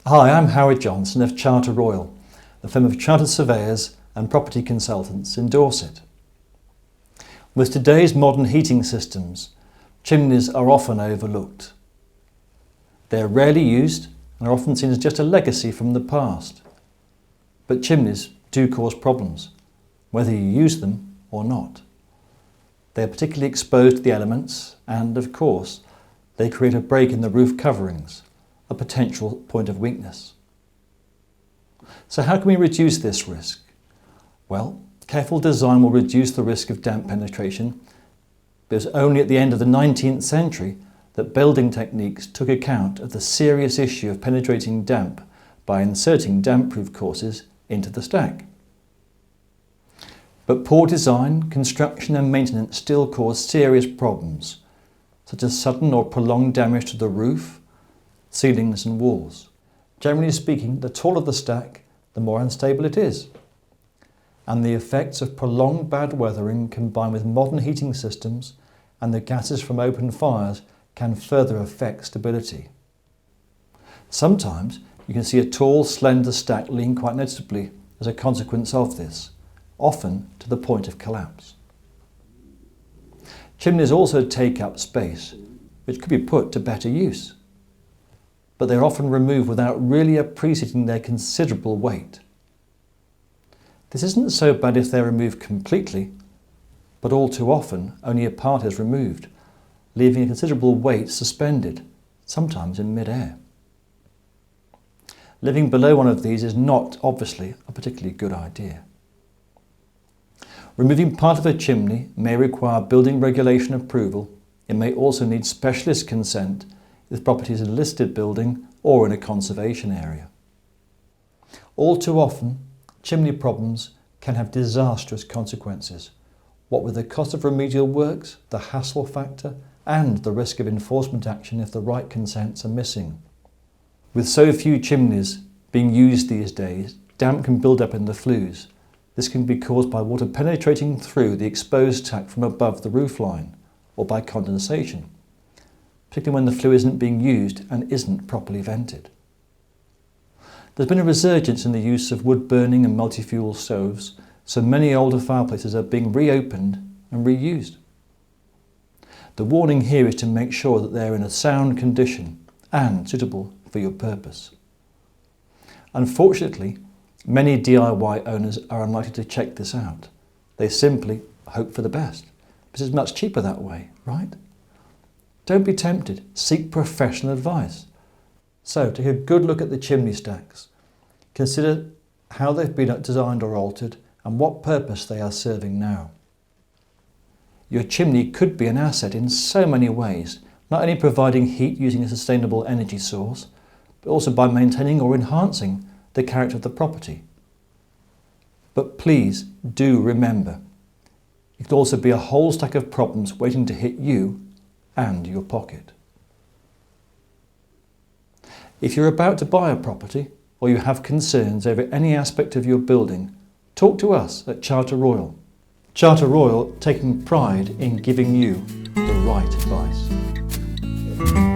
Hi, I'm Howard Johnson of Charter Royal, the firm of chartered surveyors and property consultants in Dorset. With today's modern heating systems, chimneys are often overlooked. They are rarely used and are often seen as just a legacy from the past. But chimneys do cause problems, whether you use them or not. They are particularly exposed to the elements and, of course, they create a break in the roof coverings, a potential point of weakness. So how can we reduce this risk? Well, careful design will reduce the risk of damp penetration, but it was only at the end of the 19th century that building techniques took account of the serious issue of penetrating damp by inserting damp-proof courses into the stack. But poor design, construction and maintenance still cause serious problems, such as sudden or prolonged damage to the roof, ceilings and walls. Generally speaking, the taller the stack, the more unstable it is. And the effects of prolonged bad weathering combined with modern heating systems and the gases from open fires can further affect stability. Sometimes you can see a tall, slender stack lean quite noticeably as a consequence of this, often to the point of collapse. Chimneys also take up space, which could be put to better use, but they're often removed without really appreciating their considerable weight. This isn't so bad if they're removed completely, but all too often only a part is removed, leaving a considerable weight suspended, sometimes in mid-air. Living below one of these is not, obviously, a particularly good idea. Removing part of a chimney may require building regulation approval. It may also need specialist consent if the property is in a listed building or in a conservation area. All too often, chimney problems can have disastrous consequences, what with the cost of remedial works, the hassle factor, and the risk of enforcement action if the right consents are missing. With so few chimneys being used these days, damp can build up in the flues. This can be caused by water penetrating through the exposed tack from above the roofline, or by condensation, particularly when the flue isn't being used and isn't properly vented. There's been a resurgence in the use of wood burning and multi-fuel stoves, so many older fireplaces are being reopened and reused. The warning here is to make sure that they're in a sound condition and suitable for your purpose. Unfortunately, many DIY owners are unlikely to check this out. They simply hope for the best. This is much cheaper that way, right? Don't be tempted. Seek professional advice. So, take a good look at the chimney stacks. Consider how they've been designed or altered and what purpose they are serving now. Your chimney could be an asset in so many ways, not only providing heat using a sustainable energy source, but also by maintaining or enhancing the character of the property. But please do remember, it could also be a whole stack of problems waiting to hit you and your pocket. If you're about to buy a property or you have concerns over any aspect of your building, talk to us at Charter Royal. Charter Royal taking pride in giving you the right advice.